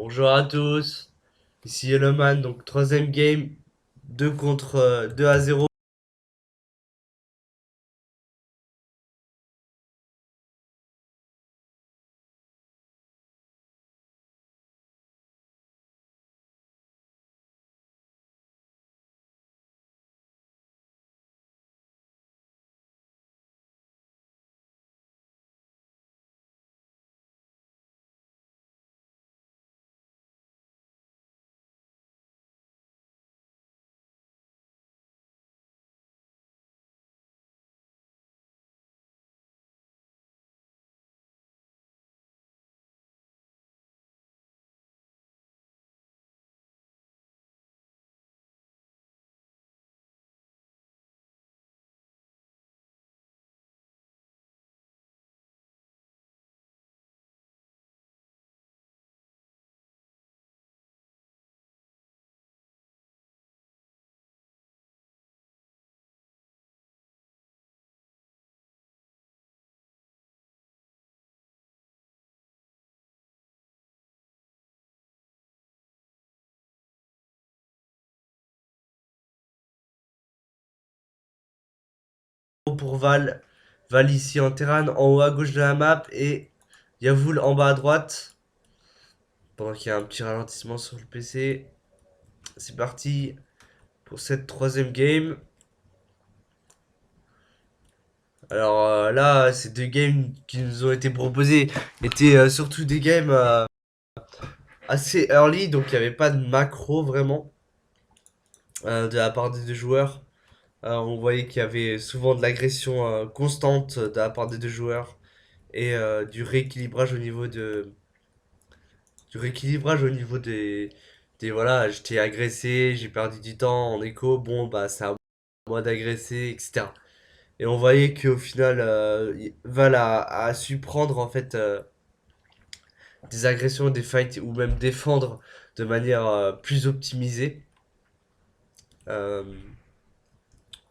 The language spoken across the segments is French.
Bonjour à tous, ici Yellowman, donc troisième game, 2 contre 2 à 0 pour Val. Val ici en terrain, en haut à gauche de la map et Yavoul en bas à droite. Pendant qu'il y a un petit ralentissement sur le PC. C'est parti pour cette troisième game. Alors là, ces deux games qui nous ont été proposés étaient surtout des games assez early, donc il n'y avait pas de macro vraiment de la part des deux joueurs. On voyait qu'il y avait souvent de l'agression constante de la part des deux joueurs et du rééquilibrage au niveau des voilà, j'étais agressé, j'ai perdu du temps en écho, bon bah c'est à moi d'agresser, etc. Et on voyait qu'au final Val a su prendre en fait des agressions, des fights ou même défendre de manière plus optimisée. Euh,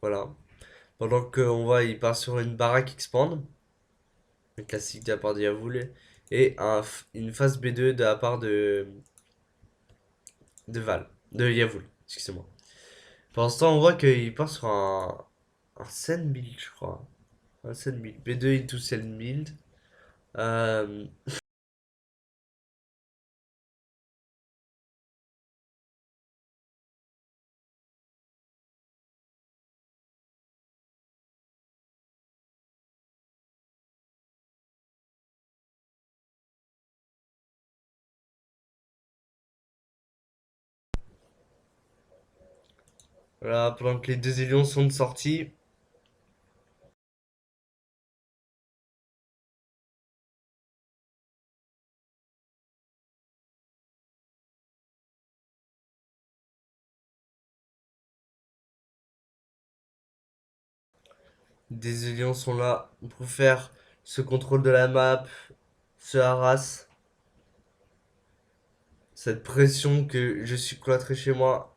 voilà. Pendant qu'on voit il part sur une baraque expand, un classique de la part de Yavoul, et une phase B2 de la part de Val, de Yavoul, excusez-moi. Pour l'instant, on voit qu'il part sur un Sand Build, je crois. Un Sand Build. B2 into Sand Build. Euh, voilà, pendant que les deux Lions sont de sortie. Des Lions sont là pour faire ce contrôle de la map, ce harass, cette pression que je suis cloîtré chez moi.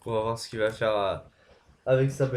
On va voir ce qu'il va faire avec sa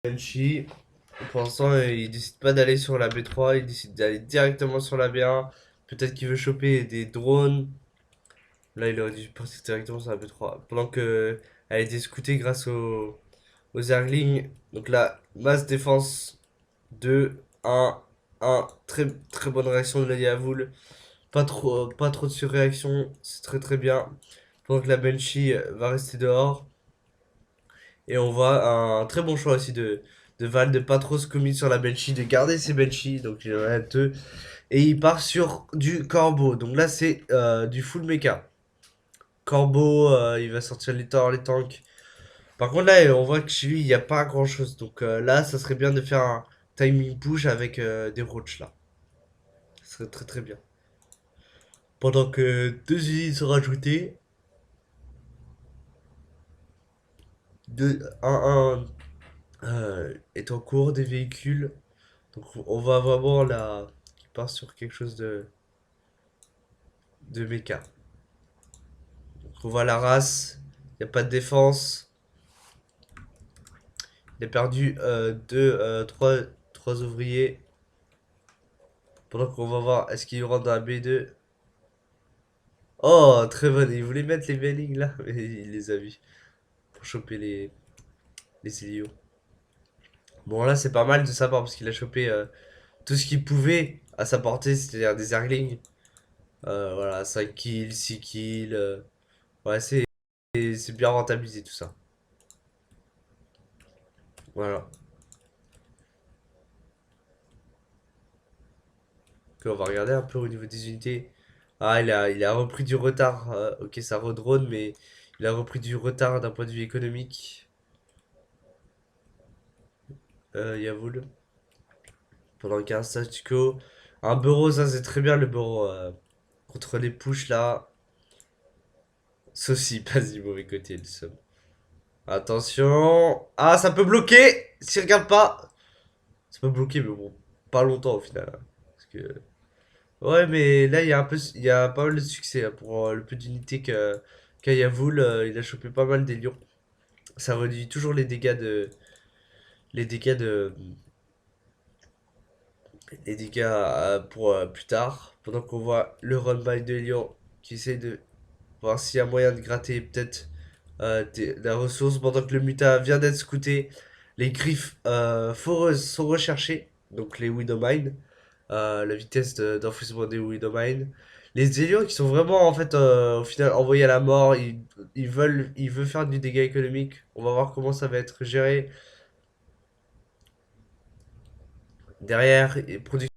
Banshee. Pour l'instant, il décide pas d'aller sur la B3, il décide d'aller directement sur la B1. Peut-être qu'il veut choper des drones. Là, il aurait dû partir directement sur la B3. Pendant que elle a été scoutée grâce aux Zerglings. Donc là, masse défense 2, 1, 1. Très, très bonne réaction de la Yavul. Pas trop de surréaction, c'est très très bien. Pendant que la Banshee va rester dehors. Et on voit un très bon choix aussi de Val de pas trop se commit sur la Banshee, de garder ses Banshee. Donc il en a deux. Et il part sur du Corbeau. Donc là, c'est du full mecha. Corbeau, il va sortir les torts, les tanks. Par contre, là, on voit que chez lui, il n'y a pas grand chose. Donc là, ça serait bien de faire un timing push avec des roaches là. Ça serait très très bien. Pendant que deux usines sont rajoutées. Un est en cours des véhicules. Donc on va vraiment là. Il part sur quelque chose de méca. Donc on voit la race. Il n'y a pas de défense. Il a perdu trois ouvriers. Pendant qu'on va voir, est-ce qu'il rentre dans la B2? Oh, très bonne. Il voulait mettre les Velling là, mais il les a vus. Pour choper les Helios. Bon, là, c'est pas mal de sa part parce qu'il a chopé tout ce qu'il pouvait à sa portée, c'est-à-dire des Zerglings. Voilà, 5 kills, 6 kills. Ouais, c'est bien rentabilisé tout ça. Voilà. Ok, on va regarder un peu au niveau des unités. Ah, il a repris du retard. Ok, ça redrone, mais il a repris du retard d'un point de vue économique. Yavoul. Pendant qu'un statu quo. Un bureau, ça c'est très bien le bureau. Contre les push là. Ceci, pas du mauvais côté, le seum. Attention. Ah, ça peut bloquer. Si regarde pas. Ça peut bloquer, mais bon. Pas longtemps au final, hein. Parce que. Ouais, mais là, il y a un peu, il y a pas mal de succès, hein, pour le peu d'unités qu'a Yavoul. Il a chopé pas mal des lions. Ça réduit toujours les dégâts les dégâts pour plus tard. Pendant qu'on voit le run by de Lyon qui essaie de voir s'il y a moyen de gratter peut-être la ressource. Pendant que le muta vient d'être scouté, les griffes foreuses sont recherchées. Donc les Widowmine, la vitesse d'enfouissement des Widowmine. Les Zélions qui sont vraiment en fait au final envoyés à la mort. Ils veulent faire du dégât économique. On va voir comment ça va être géré. Derrière, production